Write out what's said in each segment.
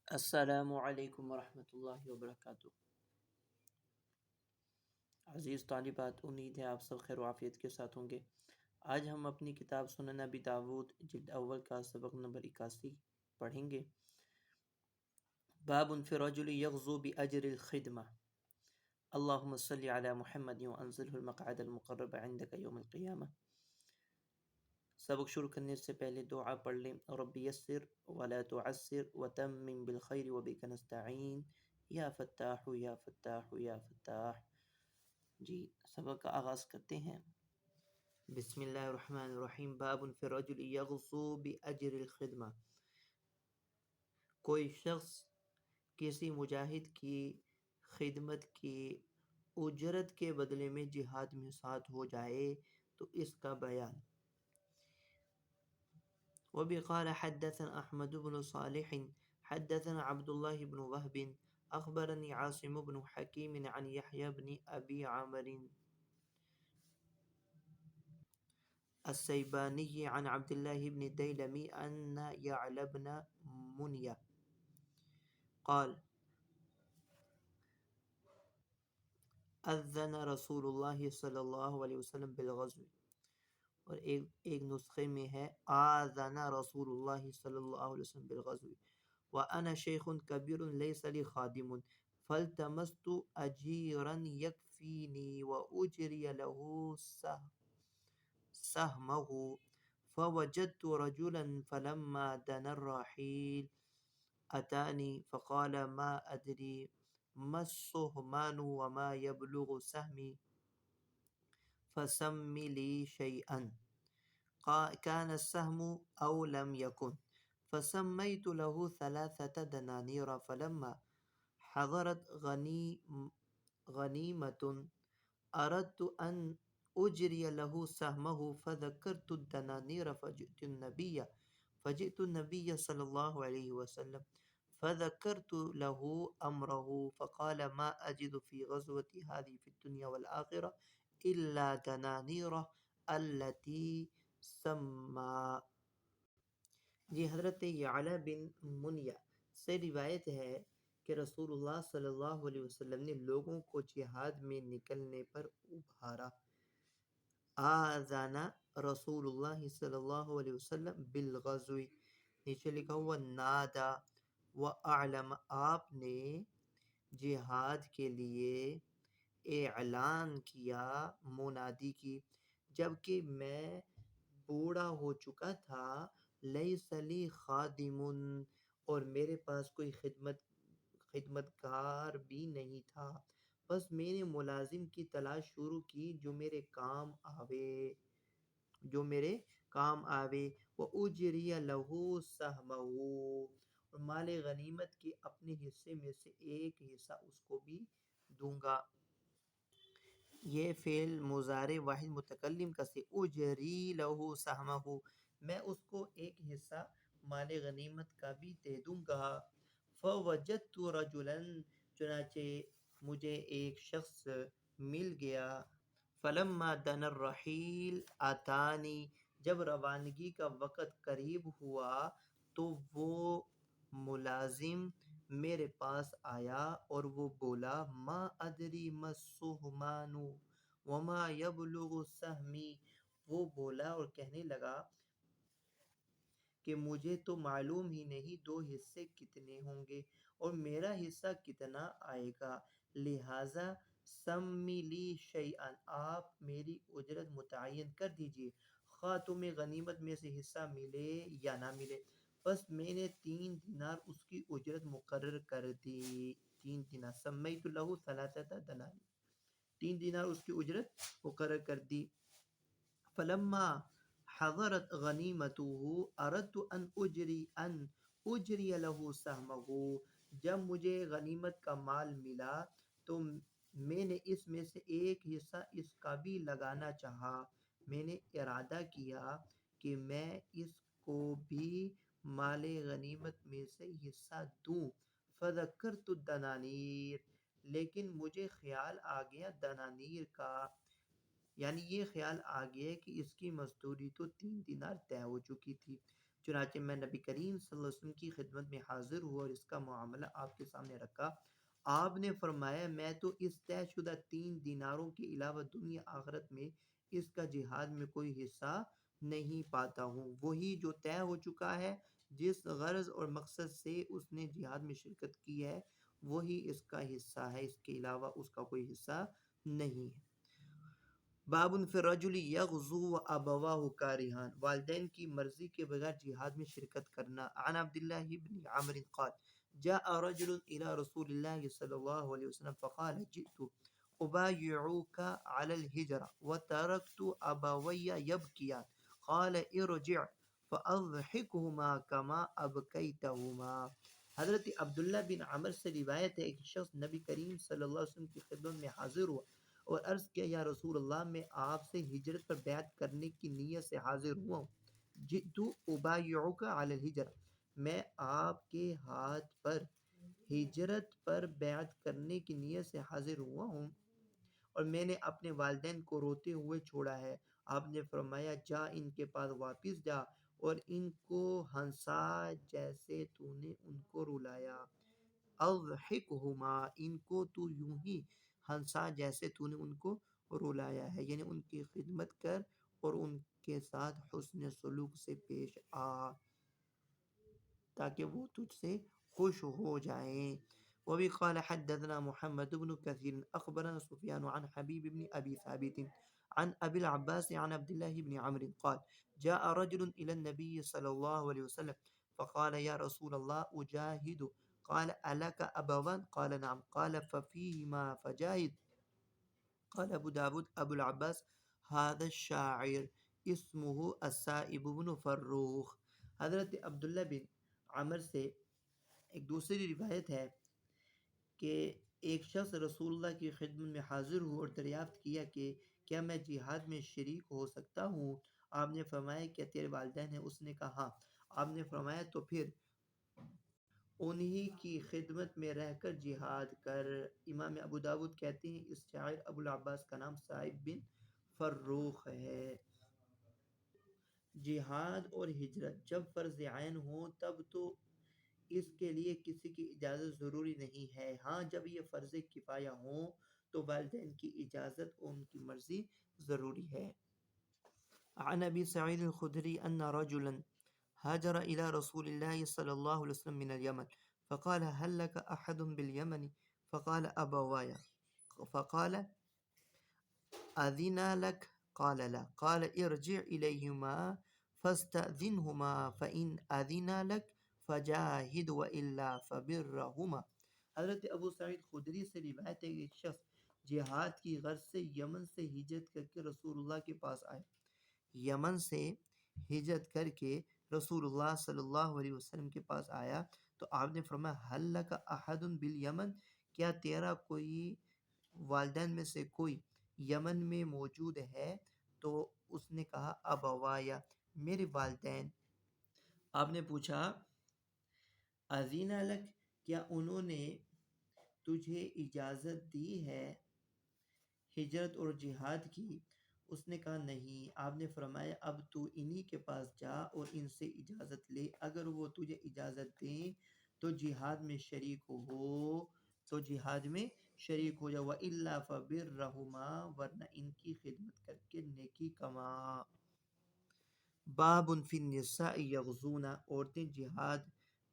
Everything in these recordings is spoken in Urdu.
السلام علیکم ورحمۃ اللہ وبرکاتہ۔ عزیز طالبات، امید ہے آپ سب خیر و عافیت کے ساتھ ہوں گے۔ آج ہم اپنی کتاب سنن ابی داود جلد اول کا سبق نمبر 81 پڑھیں گے۔ باب فی الرجل یغزو بأجر الخدمہ، اللہم صلی علی محمد وانزلہ المقعد المقرب عندک یوم القیامہ۔ سبق شروع کرنے سے پہلے دعا پڑھ لیں۔ رب یسر ولا تعسر وتمم بالخیر وبک نستعین یا فتاح یا فتاح یا فتاح۔ جی، سبق کا آغاز کرتے ہیں۔ بسم اللہ الرحمن الرحیم۔ باب فی الرجل یغزو بأجر الخدمہ، کوئی شخص کسی مجاہد کی خدمت کی اجرت کے بدلے میں جہاد میں ساتھ ہو جائے تو اس کا بیان۔ وبه قال حدثنا احمد بن صالح حدثنا عبد الله بن وهب اخبرني عاصم بن حكيم عن يحيى بن ابي عامر السيباني عن عبد الله بن الديلمي ان يعلى بن منية قال اذن رسول الله صلی اللہ علیہ وسلم بالغزو، اور ایک نسخے میں ہے آذن رسول اللہ صلی اللہ علیہ وسلم بالغزو وأنا شیخ کبیر لیس لی خادم فالتمست اجیرا یکفینی وأجری له سهمه فوجدت رجلا فلما دنا الرحيل أتاني فقال ما أدري ما السهمان وما يبلغ سهمي فسم لي شيئا كان السهم أو لم يكن، فسميت له 3 دنانير فلما حضرت غنيمة أردت أن أجري له سهمه فذكرت الدنانير فجئت النبي صلى الله عليه وسلم فذكرت له أمره فقال ما أجد في غزوة هذه في الدنيا والآخرة إلا دنانير التي سما۔ جی، حضرت یعلا بن منیہ سے روایت ہے کہ رسول اللہ صلی اللہ علیہ وسلم نے لوگوں کو جہاد میں نکلنے پر ابھارا۔ آذان رسول اللہ صلی اللہ علیہ وسلم بالغزو، نیچے لکھا ہوا نادا وأعلم، آپ نے جہاد کے لیے اعلان کیا، منادی کی، جبکہ میں بوڑھا ہو چکا تھا، لیس لی خادم، اور میرے پاس کوئی خدمتگار بھی نہیں تھا، بس میں نے ملازم کی تلاش شروع کی جو میرے کام آوے وَأُجْرِيَ لَهُ سَهْمَهُ، اور مال غنیمت کے اپنے حصے میں سے ایک حصہ اس کو بھی دوں گا۔ یہ فعل مضارع واحد متکلم کا سے اجری لہو سہمہ، میں اس کو ایک حصہ مال غنیمت کا بھی دے دوں گا۔ فوجدت رجلا، چنانچہ مجھے ایک شخص مل گیا۔ فلما دنا الرحیل اتانی، جب روانگی کا وقت قریب ہوا تو وہ ملازم میرے پاس آیا اور وہ بولا ما ادری ما السہمان وما یبلغ سہمی، وہ بولا اور کہنے لگا کہ مجھے تو معلوم ہی نہیں 2 حصے کتنے ہوں گے اور میرا حصہ کتنا آئے گا، لہٰذا سمی لی شیئا، آپ میری اجرت متعین کر دیجئے، خواہ تمہیں غنیمت میں سے حصہ ملے یا نہ ملے۔ بس میں نے 3 دینار اس کی اجرت مقرر کر دی، 3 دینار، سمیت لہ 3 دنانیر، 3 دینار اس کی اجرت مقرر کر دی۔ فلما حضرت غنیمتہ اردت ان اجری لہ سہمہ، جب مجھے غنیمت کا مال ملا تو میں نے اس میں سے ایک حصہ اس کا بھی لگانا چاہا، میں نے ارادہ کیا کہ میں اس کو بھی مال غنیمت میں سے حصہ دوں۔ فذکرت الدنانیر، لیکن مجھے خیال آ گیا دنانیر کا، یعنی یہ خیال آ گیا کہ اس کی مزدوری تو 3 دینار طے ہو چکی تھی، چنانچہ میں نبی کریم صلی اللہ علیہ وسلم کی خدمت میں حاضر ہوا اور اس کا معاملہ آپ کے سامنے رکھا۔ آپ نے فرمایا میں تو اس طے شدہ 3 دیناروں کے علاوہ دنیا آخرت میں اس کا جہاد میں کوئی حصہ نہیں پاتا ہوں۔ وہی جو طے ہو چکا ہے، جس غرض اور مقصد سے اس نے جہاد میں شرکت کی ہے وہی اس کا حصہ ہے، اس کے علاوہ اس کا کوئی حصہ نہیں ہے۔ باب فی الرجل یغزو و ابواہ کارہان، والدین کی مرضی کے بغیر جہاد میں شرکت کرنا۔ عن عبداللہ بن عمرو قال جاء رجل الى رسول الله صلی اللہ علیہ وسلم فقال جئت ابايعك على الهجرة وتركت ابوي يبكيان قال ارجع فاضحكهما كما ابكيتهما۔ حضرت عبداللہ بن عمر سے روایت ہے، ایک شخص نبی کریم صلی اللہ علیہ وسلم کی خدمت میں حاضر ہوا اور عرض کیا یا رسول اللہ، میں آپ سے ہجرت پر بیعت کرنے کی نیت سے حاضر ہوا ہوں۔ جئتو ابایعک علی الہجرہ، میں آپ کے ہاتھ پر ہجرت پر بیعت کرنے کی نیت سے حاضر ہوا ہوں اور میں نے اپنے والدین کو روتے ہوئے چھوڑا ہے۔ آپ نے فرمایا جا ان کے پاس واپس جا اور ان کو ہنسا جیسے تو نے ان کو رلایا۔ اضحکہما، ان کو تو یوں ہی ہنسا جیسے تو نے ان کو رلایا ہے، یعنی ان کی خدمت کر اور ان کے ساتھ حسن سلوک سے پیش آ تاکہ وہ تجھ سے خوش ہو جائیں۔ وبی قال حدثنا محمد بن كثير اخبرنا سفيان عن حبيب بن ابي ثابت عن ابي العباس عن عبد الله بن عمرو قال جاء رجل الى النبي صلى الله عليه وسلم فقال يا رسول الله اجاهد قال الك ابوان قال نعم قال ففيهما فجاهد قال ابو داود ابو العباس هذا الشاعر اسمه السائب بن فروخ۔ حضرت عبداللہ بن عمر سے ایک دوسری روایت ہے کہ ایک شخص رسول اللہ کی خدمت میں حاضر ہوا اور دریافت کیا کہ کیا میں جہاد میں شریک ہو سکتا ہوں؟ آپ نے فرمایا کیا تیرے والدین ہیں؟ اس نے کہا ہاں۔ آپ نے فرمایا تو پھر انہی کی خدمت میں رہ کر جہاد کر۔ امام ابو داود کہتے ہیں اس شاعر ابو العباس کا نام سائب بن فروخ ہے۔ جہاد اور ہجرت جب فرض عین ہو تب تو اس کے لیے کسی کی اجازت ضروری نہیں ہے، ہاں جب یہ فرض کفایہ ہوں تو والدین کی اجازت اور ان کی مرضی ضروری ہے۔ عن ابی سعید الخدری ان رجلا هاجر الى رسول الله صلی اللہ علیہ وسلم من اليمن فقال هل لك احد باليمن فقال ابواي فقال اذن لك قال لا قال ارجع اليهما فاستأذنهما فإن أذن لك فجاہد وإلا فبرہما۔ حضرت ابو سعید خدری سے روایت ہے کہ ایک شخص جہاد کی غرض سے یمن سے ہجرت کر کے رسول اللہ کے پاس آئے۔ یمن سے ہجرت کر کے رسول اللہ صلی اللہ علیہ وسلم کے پاس آیا تو آپ نے فرمایا حل لک احد بالیمن، کیا تیرا کوئی والدین میں سے کوئی یمن میں موجود ہے؟ تو اس نے کہا ابوایا، میرے والدین۔ آپ نے پوچھا اذین لک، کیا انہوں نے تجھے اجازت دی ہے ہجرت اور جہاد کی؟ اس نے کہا نہیں۔ آپ نے فرمایا اب تو انہی کے پاس جا اور ان سے اجازت لے، اگر وہ تجھے اجازت دیں تو جہاد میں شریک ہو تو جہاد میں شریک ہو جا، وَإِلَّا فَبِرَّهُمَا، ورنہ ان کی خدمت کر کے نیکی کما۔ باب فی النساء یغزون، عورتیں جہاد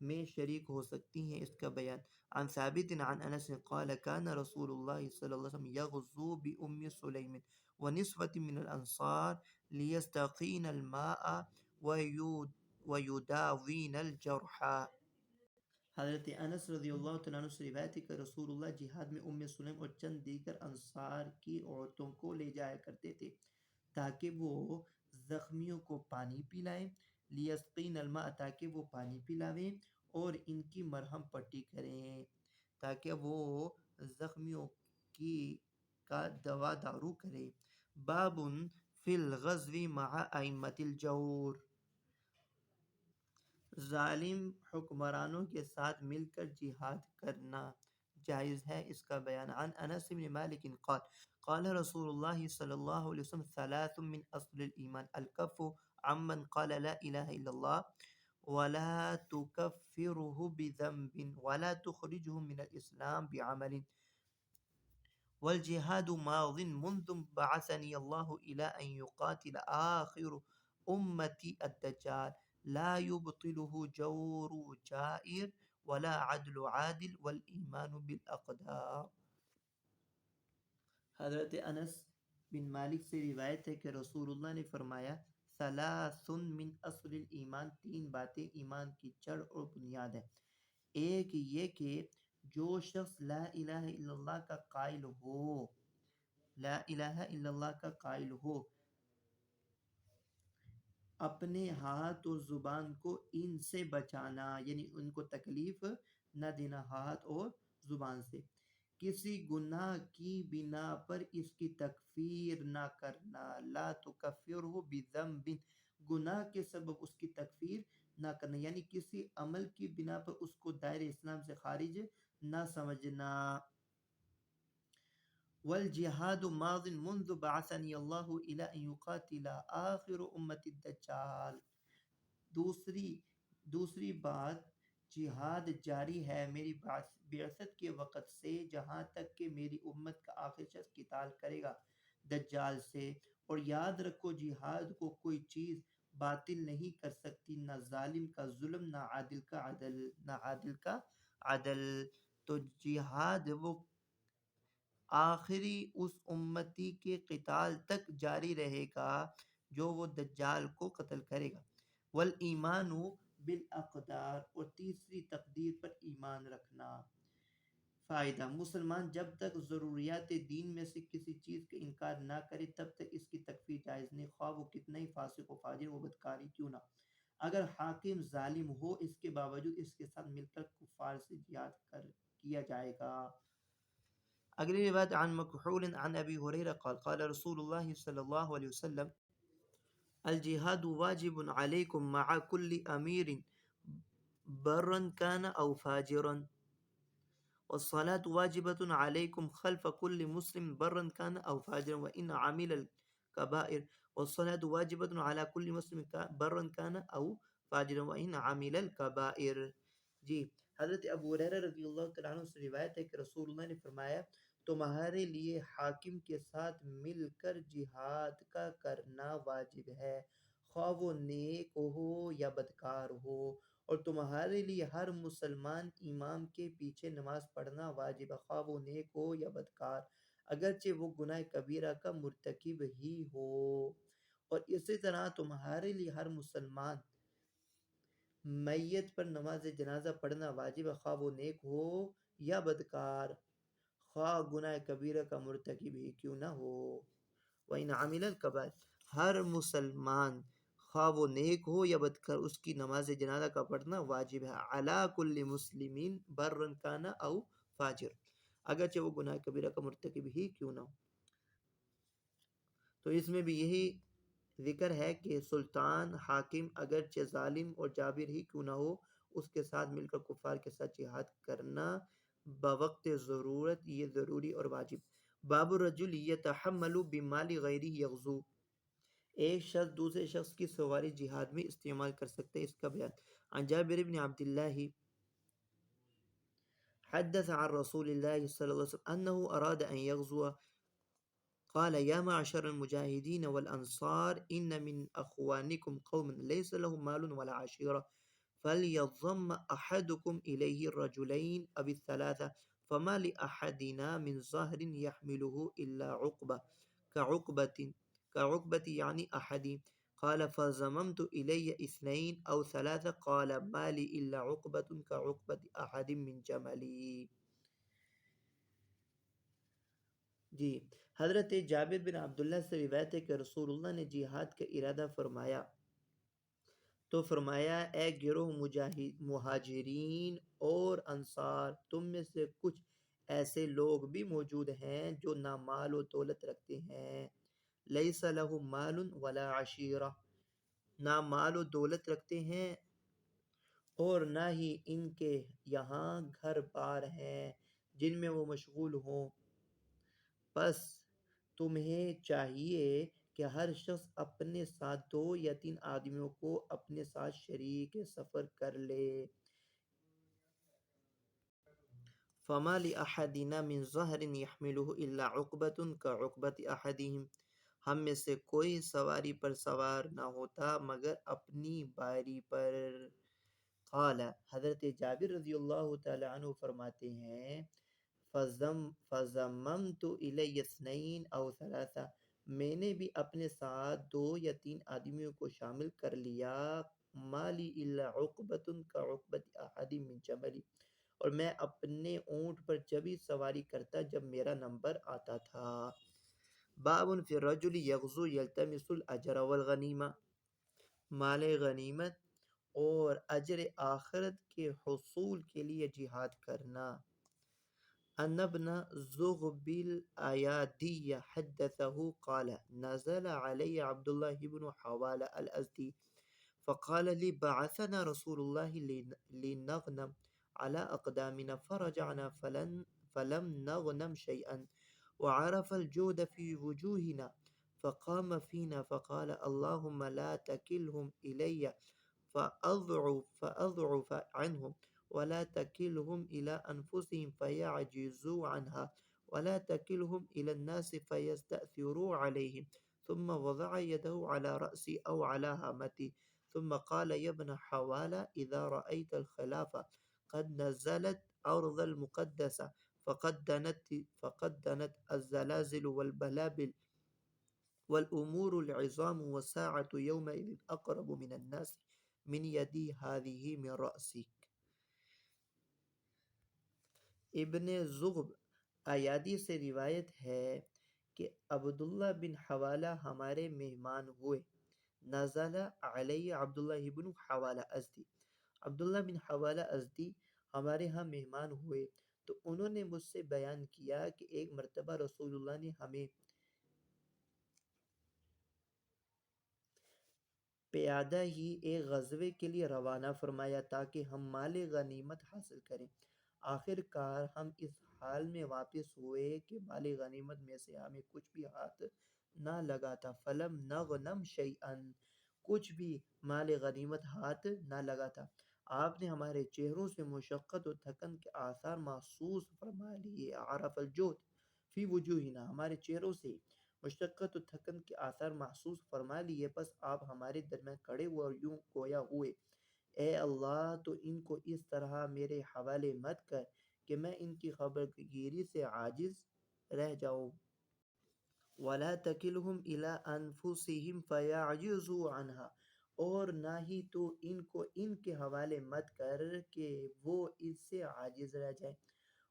میں شریک ہو سکتی ہیں، اس کا بیان۔ عن ثابت عن انس قال كان رسول الله صلی اللہ علیہ وسلم یغزو بأم سلیم ونسوة من الانصار لیستقین الماء ویداوین الجرحى۔ حضرت انس رضی اللہ تعالیٰ عنہ سے روایت ہے کہ رسول اللہ جہاد میں ام سلیم اور چند دیگر انصار کی عورتوں کو لے جایا کرتے تھے تاکہ وہ زخمیوں کو پانی پلائیں، لیسقین الماء، تاکہ وہ پانی پلاویں، اور ان کی مرہم پٹی کریں تاکہ وہ زخمیوں کی کا دوا دارو کریں۔ باب فی الغزو مع ائمة الجور، ظالم حکمرانوں کے ساتھ مل کر جہاد کرنا جائز ہے، اس کا بیان۔ عن انس بن مالک قال قال رسول اللہ صلی اللہ علیہ وسلم ثلاث من اصل الایمان الکف عمن قال لا الہ الا اللہ ولا تكفره بذنب ولا تخرجه من الإسلام بعمل والجهاد ماض منذ بعثني الله إلى أن يقاتل آخر أمتي الدجال لا يبطله جور جائر ولا عدل عادل والإيمان بالأقدار. حضرت انس بن مالک سے روایت ہے کہ رسول اللہ نے فرمایا ثلاث من اصل الایمان، تین باتیں ایمان کی جڑ اور بنیاد ہے. ایک یہ کہ جو شخص لا الہ الا اللہ کا قائل ہو، لا الہ الا اللہ کا قائل ہو، اپنے ہاتھ اور زبان کو ان سے بچانا، یعنی ان کو تکلیف نہ دینا ہاتھ اور زبان سے، کسی گناہ کی بنا پر اس کی تکفیر نہ کرنا، لا تکفرہ بذنب، گناہ کے سبب اس کی تکفیر نہ کرنا، یعنی کسی عمل کی بنا پر اس کو دائرہ اسلام سے خارج نہ سمجھنا. والجہاد ماض منذ بعثنی اللہ الی ان یقاتل آخر امت الدجال. دوسری بات، جہاد جاری ہے میری بعثت کے وقت سے جہاں تک کہ میری امت کا آخر شخص قتال کرے گا دجال سے. اور یاد رکھو جہاد کو کوئی چیز باطل نہیں کر سکتی، نہ ظالم کا ظلم، نہ عادل کا عدل، نہ عادل کا عدل. تو جہاد وہ آخری اس امتی کے قتال تک جاری رہے گا جو وہ دجال کو قتل کرے گا. والایمان بالاقدار، اور تیسری تقدیر پر ایمان رکھنا. فائدہ، مسلمان جب تک ضروریات دین میں سے کسی چیز کا انکار نہ کرے تب تک اس کی تکفیر جائز نہیں، خواہ وہ کتنا ہی فاسق و فاجر و بدکاری کیوں نہ. اگر حاکم ظالم ہو اس کے باوجود اس کے ساتھ مل کر کفار سے جہاد کیا جائے گا. اگلی روایت عن مکحول عن ابی ہریرہ قال قال رسول اللہ صلی اللہ علیہ وسلم الجہاد واجب علیکم مع کل امیر برا کان او فاجرا والصلاة واجبة عليكم خلف كل مسلم برا كان أو فاجرا وإن عمل الكبائر والصلاة واجبة على كل مسلم برا كان أو فاجرا وإن عمل الكبائر. جی، حضرت ابو ہریرہ رضی اللہ تعالیٰ عنہ سے روایت ہے کہ رسول اللہ نے فرمایا تمہارے لیے حاکم کے ساتھ مل کر جہاد کا کرنا واجب ہے، خواہ وہ نیک ہو یا بدکار ہو، اور تمہارے لیے ہر مسلمان امام کے پیچھے نماز پڑھنا واجب ہے، خواہ وہ نیک ہو یا بدکار، اگرچہ وہ گناہ کبیرہ کا مرتکب ہی ہو. اور اسی طرح تمہارے لیے ہر مسلمان میت پر نماز جنازہ پڑھنا واجب ہے، خواہ وہ نیک ہو یا بدکار، خواہ گناہ کبیرہ کا مرتکب ہی کیوں نہ ہو. وَإِنْ عَمِلَ الْكَبَائِرَ، ہر مسلمان خواہ وہ نیک ہو یا بدکار اس کی نماز جنازہ کا پڑھنا واجب ہے. عَلَى كُلِّ مُسْلِمٍ بَرًّا كَانَ أَوْ فَاجِرًا، اگرچہ وہ گناہ کبیرہ کا مرتکب ہی کیوں نہ ہو. تو اس میں بھی یہی ذکر ہے کہ سلطان حاکم اگرچہ ظالم اور جابر ہی کیوں نہ ہو اس کے ساتھ مل کر کفار کے ساتھ جہاد کرنا بوقت ضرورت یہ ضروری اور واجب. باب الرجل یتحمل بمال غیرہ یغزو، ایک شخص دوسرے شخص کی سواری جہاد میں استعمال کر سکتے ہیں، اس کا بیان. عن جابر بن عبد اللہ حدث عن رسول اللہ صلی اللہ علیہ وسلم انه اراد ان يغزو قال يا معشر المجاهدين والأنصار إن من أخوانكم قوم ليس لهم مال ولا عشيرة فليضم أحدكم إليه الرجلين أو الثلاثة فما لأحدنا من ظهر يحمله إلا عقبة كعقبة يعني أحد. قال فزممت إلي اثنين أو ثلاثة قال ما لي إلا عقبة كعقبة أحد من جملي. جی، حضرت جابر بن عبداللہ سے روایت ہے کہ رسول اللہ نے جہاد کا ارادہ فرمایا تو فرمایا اے گروہ مہاجرین اور انصار، تم میں سے کچھ ایسے لوگ بھی موجود ہیں جو نہ مال و دولت رکھتے ہیں، لیس لہم مال ولا عشیرہ، نہ مال و دولت رکھتے ہیں اور نہ ہی ان کے یہاں گھر بار ہیں جن میں وہ مشغول ہوں. پس تمہیں چاہیے کہ ہر شخص اپنے ساتھ 2 یا 3 آدمیوں کو اپنے ساتھ شریک سفر کر لے۔ فما لأحدنا من ظہر يحملہ الا عقبۃ كعقبۃ احدہم، ہم میں سے کوئی سواری پر سوار نہ ہوتا مگر اپنی باری پر۔ قال، حضرت جابر رضی اللہ تعالی عنہ فرماتے ہیں، فضممت الی اثنین او ثلاثہ، میں نے بھی اپنے ساتھ 2 یا 3 آدمیوں کو شامل کر لیا۔ مالی الا عقبۃ کعقبۃ احد من جملی، اور میں اپنے اونٹ پر جبھی سواری کرتا جب میرا نمبر آتا تھا۔ باب فی الرجل یغزو یلتمس الاجر والغنیمہ، مال غنیمت اور اجر آخرت کے حصول کے لیے جہاد کرنا۔ ان ابن زغب الایادی حدثه قال نزل علی عبد الله بن حوالة الازدی فقال لي بعثنا رسول الله لنغنم على أقدامنا فرجعنا فلم نغنم شيئا وعرف الجود في وجوهنا فقام فينا فقال اللهم لا تكلهم إلي فأضعف عنهم ولا تكلهم إلى أنفسهم فيعجزوا عنها ولا تكلهم إلى الناس فيستأثروا عليهم، ثم وضع يده على رأسي أو على هامتي ثم قال يا ابن حوالة إذا رأيت الخلافة قد نزلت أرض المقدسة فقد دنت الزلازل والبلابل والأمور العظام والساعة يومئذ أقرب من الناس من يدي هذه من رأسك۔ ابن زغب ایادی سے روایت ہے کہ عبداللہ بن حوالہ ہمارے مہمان ہوئے۔ نزل علی عبداللہ بن حوالہ ازدی، عبداللہ بن حوالہ ازدی ہمارے ہاں مہمان ہوئے تو انہوں نے مجھ سے بیان کیا کہ ایک مرتبہ رسول اللہ نے ہمیں پیادہ ہی ایک غزوے کے لیے روانہ فرمایا تاکہ ہم مال غنیمت حاصل کریں۔ آخر کار ہم اس حال میں واپس ہوئے کہ مال غنیمت میں سے ہمیں کچھ بھی ہاتھ نہ لگا تھا۔ فلم نغنم شیئا، کچھ بھی مال غنیمت ہاتھ نہ لگا تھا۔ آپ نے ہمارے چہروں سے مشقت و تھکن کے آثار محسوس فرما لیے۔ عرف الجود فی وجوہنا، ہمارے چہروں سے مشقت و تھکن کے آثار محسوس فرما لیے، پس آپ ہمارے درمیان کھڑے ہوئے اور یوں گویا ہوئے، اے اللہ تو ان کو اس طرح میرے حوالے مت کر کہ میں ان کی خبر گیری سے عاجز رہ جاؤں۔ وَلَا تَكِلْهُمْ إِلَىٰ أَنفُسِهِمْ فَيَعْجِزُوا عَنْهَا، اور نہ ہی تو ان کو ان کے حوالے مت کر کہ وہ اس سے عاجز رہ جائیں،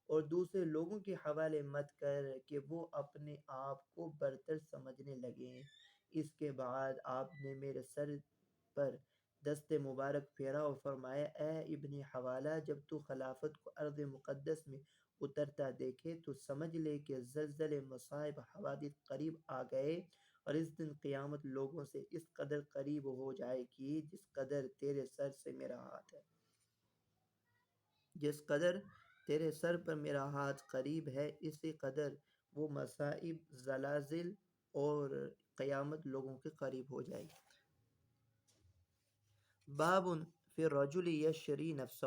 اور دوسرے لوگوں کے حوالے مت کر کہ وہ اپنے آپ کو برتر سمجھنے لگیں۔ اس کے بعد آپ نے میرے سر پر دست مبارک پھیرا اور فرمایا، اے ابن حوالہ، جب تو خلافت کو ارض مقدس میں اترتا دیکھے تو سمجھ لے کہ زلزلے، مصائب، حوادث قریب آ گئے، اور اس دن قیامت لوگوں سے اس قدر قریب ہو جائے گی جس قدر تیرے سر سے میرا ہاتھ ہے، جس قدر تیرے سر پر میرا ہاتھ قریب ہے اسی قدر وہ مصائب، زلازل اور قیامت لوگوں کے قریب ہو جائے گی۔ باب فی الرجل یشری نفسہ،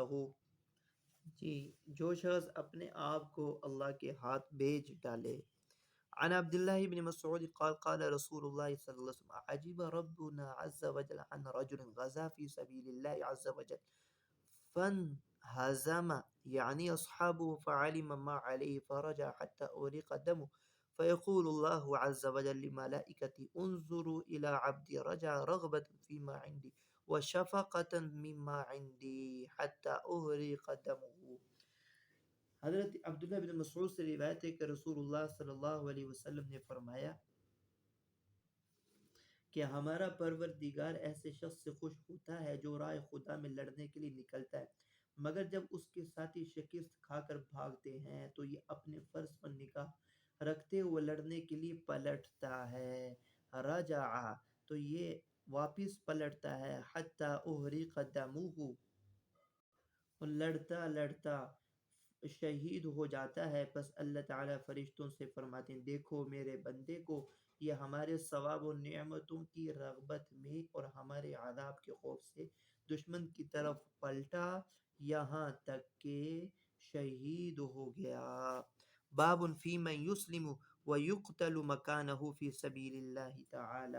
جی جو شخص اپنے آپ کو اللہ کے ہاتھ بیچ ڈالے۔ عن عبد الله بن مسعود قال قال رسول الله صلى الله عليه وسلم عجب ربنا عز وجل عن رجل غزا في سبيل الله عز وجل فانهزم يعني أصحابه فعلم ما عليه فرجع حتى أريق دمه فيقول الله عز وجل لملائكته انظروا إلى عبدي رجع رغبة فيما عندي وشفقة مما عندي حتى أريق دمه۔ حضرت عبداللہ بن مسعود سے روایت ہے کہ رسول اللہ صلی اللہ علیہ وسلم نے فرمایا کہ ہمارا پروردگار ایسے شخص سے خوش ہوتا ہے جو راہ خدا میں لڑنے کے لیے نکلتا ہے، مگر جب اس کے ساتھی شکست کھا کر بھاگتے ہیں تو یہ اپنے فرض پر نگاہ رکھتے ہوئے لڑنے کے لیے پلٹتا ہے۔ رجع تو یہ واپس پلٹتا ہے، حتی احرق دمہ، اور لڑتا لڑتا شہید ہو جاتا ہے، پس اللہ تعالیٰ فرشتوں سے فرماتے ہیں، دیکھو میرے بندے کو یہ ہمارے ثواب و نعمتوں کی رغبت میں اور ہمارے عذاب کے خوف سے دشمن کی طرف پلٹا یہاں تک کہ شہید ہو گیا۔ باب فی من یسلم ویقتل مکانہ فی سبیل اللہ تعالی،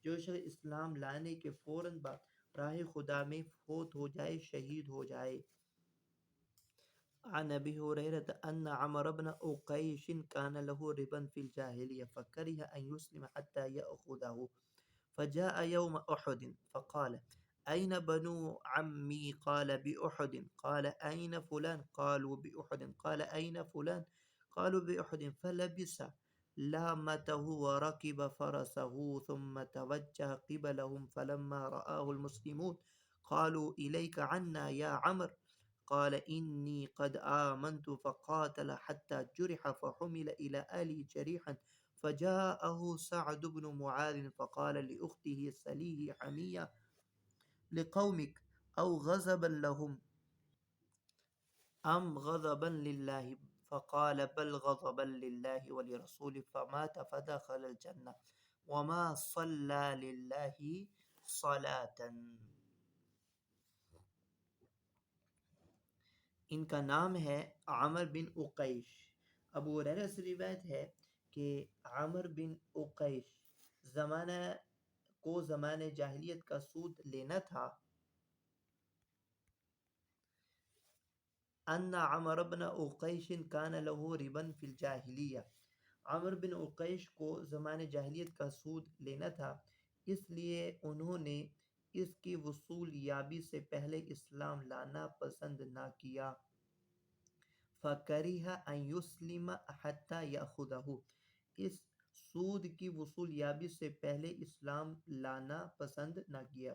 جو شخص اسلام لانے کے فوراً بعد راہ خدا میں فوت ہو جائے، شہید ہو جائے۔ عن ابي هريره ان عمرو بن أقيش كان له ربا في الجاهليه فكره ان يسلم حتى ياخذه، فجاء يوم احد فقال اين بنو عمي؟ قال باحد. قال اين فلان؟ قالوا باحد. قال اين فلان؟ قالوا باحد. فلبس لامته وركب فرسه ثم توجه قبلهم، فلما رآه المسلمون قالوا إليك عنا يا عمرو. قال إني قد آمنت، فقاتل حتى جرح فحمل إلى أهله جريحا، فجاءه سعد بن معاذ فقال لأخته سليه حمية لقومك أو غضبا لهم أم غضبا لله؟ فقال بل غضبا لله ولرسوله، فمات فدخل الجنة وما صلى لله صلاة۔ ان کا نام ہے عمر بن اقیش۔ ابو ہریرہ سے روایت ہے کہ عمر بن اقیش زمانہ جاہلیت کا سود لینا تھا۔ ان عمر بن اقیش کان له ربا فی الجاہلیہ، عمر بن اقیش کو زمانہ جاہلیت کا سود لینا تھا، اس لیے انہوں نے اس کی وصول یابی سے پہلے اسلام لانا پسند نہ کیا۔ فَكَرِهَ أَن يُسْلِمَ حَتَّى يَأْخُذَهُ، اس سود کی وصول یابی سے پہلے اسلام لانا پسند نہ کیا،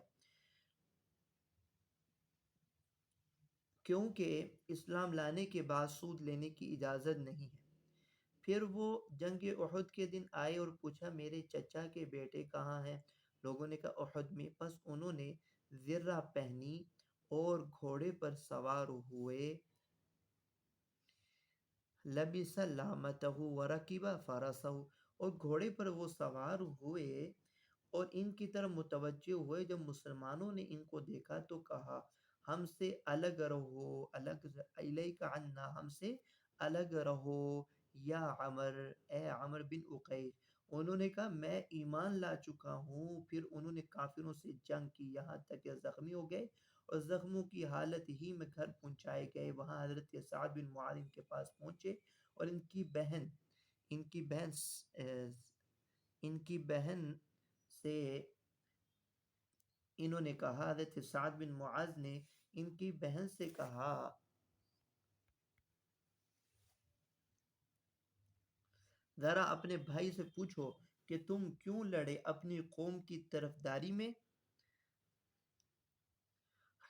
کیونکہ اسلام لانے کے بعد سود لینے کی اجازت نہیں ہے۔ پھر وہ جنگ احد کے دن آئے اور پوچھا میرے چچا کے بیٹے کہاں ہیں؟ لوگوں نے کہا احد میں۔ پس انہوں نے زرہ پہنی اور گھوڑے پر سوار ہوئے، لبس لامتہ ورکب فرسہ، اور گھوڑے پر وہ سوار ہوئے اور ان کی طرف متوجہ ہوئے۔ جب مسلمانوں نے ان کو دیکھا تو کہا ہم سے الگ رہو، الیک عنا، ہم سے الگ رہو یا عمر، اے عمر بن اقیش۔ انہوں نے کہا میں ایمان لا چکا ہوں۔ پھر انہوں نے کافروں سے جنگ کی یہاں تک کہ زخمی ہو گئے اور زخموں کی حالت ہی میں گھر پہنچائے گئے۔ وہاں حضرت سعد بن معاذ کے پاس پہنچے اور ان کی بہن سے انہوں نے کہا، حضرت سعد بن معاذ نے ان کی بہن سے کہا ذرا اپنے بھائی سے پوچھو کہ تم کیوں لڑے اپنی قوم کی طرفداری میں،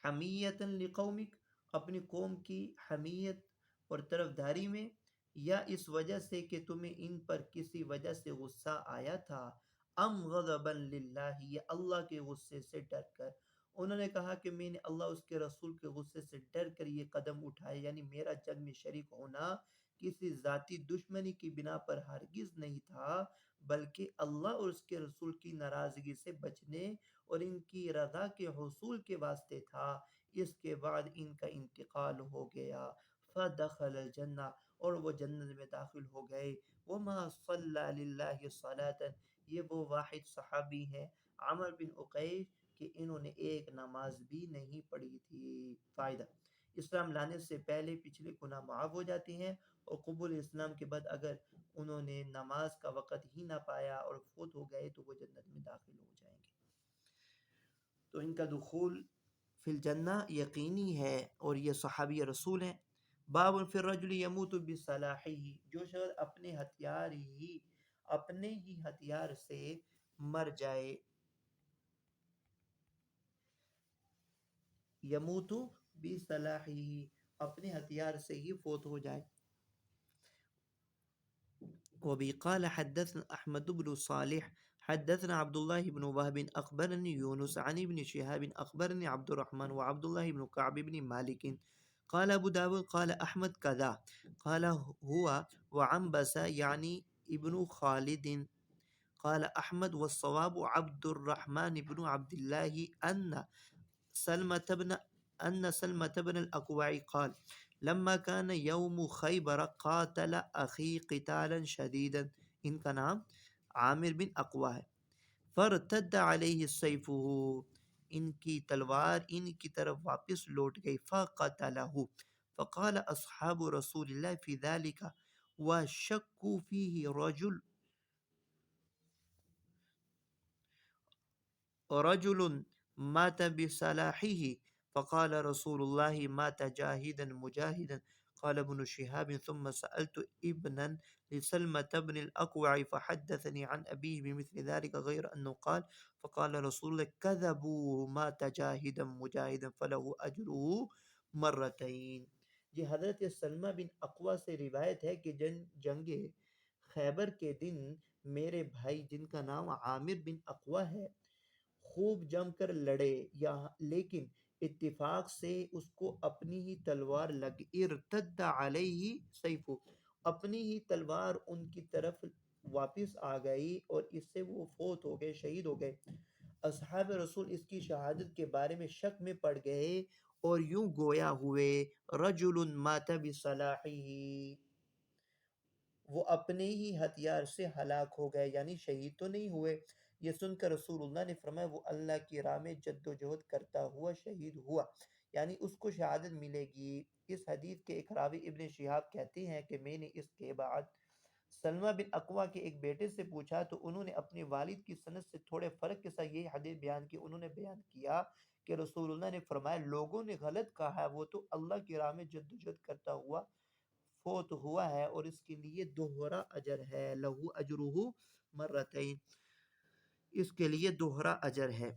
حمیتا لقومک، اپنی قوم کی حمیت اور طرفداری میں، یا اس وجہ سے کہ تمہیں ان پر کسی وجہ سے غصہ آیا تھا، ام غضبا للہ، یا اللہ کے غصے سے ڈر کر؟ انہوں نے کہا کہ میں نے اللہ اس کے رسول کے غصے سے ڈر کر یہ قدم اٹھائے، یعنی میرا جنگ میں شریک ہونا کسی ذاتی دشمنی کی بنا پر ہرگز نہیں تھا، بلکہ اللہ اور اس کے رسول کی ناراضگی سے بچنے اور ان کی رضا کے حصول کے واسطے تھا۔ اس کے بعد ان کا انتقال ہو گیا، فدخل الجنہ، اور وہ جنت میں داخل ہو گئے۔ وما صلی للہ صلاۃ، یہ وہ واحد صحابی ہیں عمر بن عقیش کہ انہوں نے ایک نماز بھی نہیں پڑھی تھی۔ فائدہ: اسلام لانے سے پہلے پچھلے گناہ معاف ہو جاتے ہیں، اور قبول اسلام کے بعد اگر انہوں نے نماز کا وقت ہی نہ پایا اور فوت ہو گئے تو وہ جنت میں داخل ہو جائیں گے۔ تو ان کا دخول فی الجنہ یقینی ہے، اور یہ صحابی رسول ہیں۔ باب فی الرجل یموت بسلاحہ، جو شخص اپنے ہی ہتھیار سے مر جائے، یموت بسلاحہ، اپنے ہتھیار سے ہی فوت ہو جائے۔ وبه قال حدثنا أحمد بن صالح حدثنا عبد الله بن وهب أخبرني يونس عن ابن شهاب أخبرني عبد الرحمن وعبد الله بن كعب بن مالك قال أبو داود قال أحمد كذا قال هو وعنبس يعني ابن خالد قال أحمد والصواب عبد الرحمن بن عبد الله سلمة بن سلمة بن الأكوع قال لما كان يوم خيبر قاتل أخي قتالا شديدا. ان کا نام عامر بن اقوا ہے. فرتد علیہ سیفہ، ان کی تلوار ان کی طرف واپس لوٹ گئی. فقتلہ، فقال اصحاب رسول اللہ فی ذلک وشکوا فیہ رجل مات بسلاحه فقال رسول الله مات جاهدا مجاهدا. قال ابن شهاب ثم سألت ابنا لسلمة بن الأكوع فحدثني عن أبيه بمثل ذلك غير أنه قال فقال رسول الله كذبوا مات جاهدا مجاهدا فله أجره مرتين. یہ حضرت سلمہ بن اقوا سے روایت ہے کہ جنگ خیبر کے دن میرے بھائی جن کا نام عامر بن اقوا ہے خوب جم کر لڑے، یا لیکن اتفاق سے اس کو اپنی ہی تلوار لگ ارتد علیہ سیفو، اپنی ہی تلوار ان کی طرف واپس آ گئی اور اس سے وہ فوت ہو گئے، شہید ہو گئے. اصحاب رسول اس کی شہادت کے بارے میں شک میں پڑ گئے اور یوں گویا ہوئے رجل مات بسلاحہ، وہ اپنے ہی ہتھیار سے ہلاک ہو گئے، یعنی شہید تو نہیں ہوئے. یہ سن کر رسول اللہ نے فرمایا وہ اللہ کی راہ میں جد و جہد کرتا ہوا شہید ہوا، یعنی اس کو شہادت ملے گی. اس حدیث کے ایک راوی ابن شہاب کہتے ہیں کہ میں نے اس کے بعد سلمہ بن اقوا کے ایک بیٹے سے پوچھا تو انہوں نے اپنے والد کی سند سے تھوڑے فرق کے ساتھ یہ حدیث بیان کی. انہوں نے بیان کیا کہ رسول اللہ نے فرمایا لوگوں نے غلط کہا ہے، وہ تو اللہ کی راہ میں جد و جہد کرتا ہوا فوت ہوا ہے اور اس کے لیے دوہرا اجر ہے، لہو اجرہ مرتین، اس کے لیے دوہرا اجر ہے.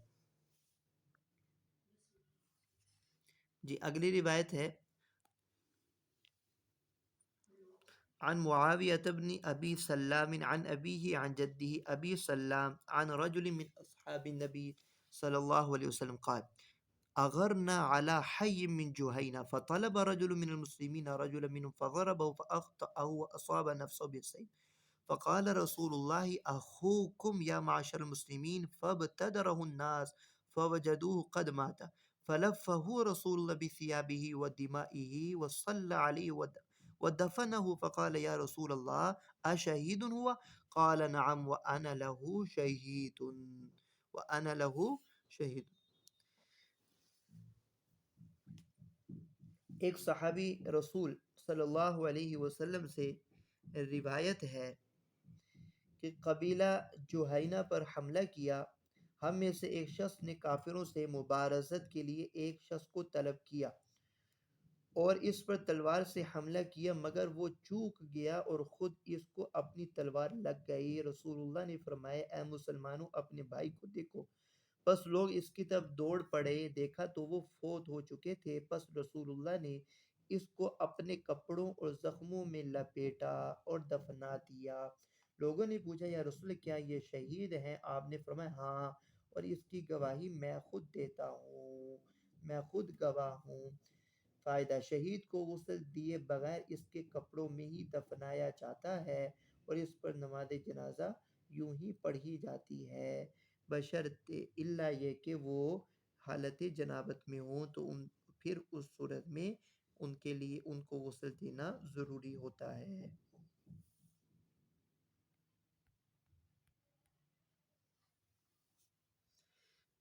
جی اگلی روایت ہے عن معاویة بن ابی سلام عن ابیہ عن جدہ ابی سلام عن رجل من اصحاب النبی صلی اللہ علیہ وسلم قال أغرنا على حي من جهينة فطلب رجل من المسلمين رجلا منهم فضربه فأخطأه وأصاب نفسه بالسيف فقال رسول الله أخوكم يا معشر المسلمين فابتدره الناس فوجدوه قد مات فلفه رسول الله بثيابه ودمائه وصلى عليه ودفنه فقال يا رسول الله أشهيد هو قال نعم وأنا له شهيد وأنا له شهيد. ایک صحابی رسول صلی اللہ علیہ وسلم سے روایت ہے کہ قبیلہ جوہینہ پر حملہ کیا. ہم میں سے ایک شخص نے کافروں سے مبارزت کے لیے ایک شخص کو طلب کیا اور اس پر تلوار سے حملہ کیا، مگر وہ چوک گیا اور خود اس کو اپنی تلوار لگ گئی. رسول اللہ نے فرمایا اے مسلمانوں اپنے بھائی کو دیکھو. پس لوگ اس کی طرف دوڑ پڑے، دیکھا تو وہ فوت ہو چکے تھے. پس رسول اللہ نے اس کو اپنے کپڑوں اور زخموں میں لپیٹا اور دفنا دیا. لوگوں نے پوچھا یا رسول اللہ کیا یہ شہید ہیں؟ آپ نے فرمایا ہاں، اور اس کی گواہی میں خود دیتا ہوں، میں خود گواہ ہوں. فائدہ شہید کو غسل دیے بغیر اس کے کپڑوں میں ہی دفنایا جاتا ہے اور اس پر نماز جنازہ یوں ہی پڑھی جاتی ہے، بشرط الا یہ کہ وہ حالت جنابت میں ہوں تو پھر اس صورت میں ان کے لیے ان کو غسل دینا ضروری ہوتا ہے.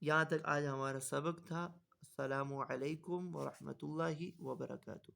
یہاں تک آج ہمارا سبق تھا. السلام علیکم ورحمۃ اللہ وبرکاتہ.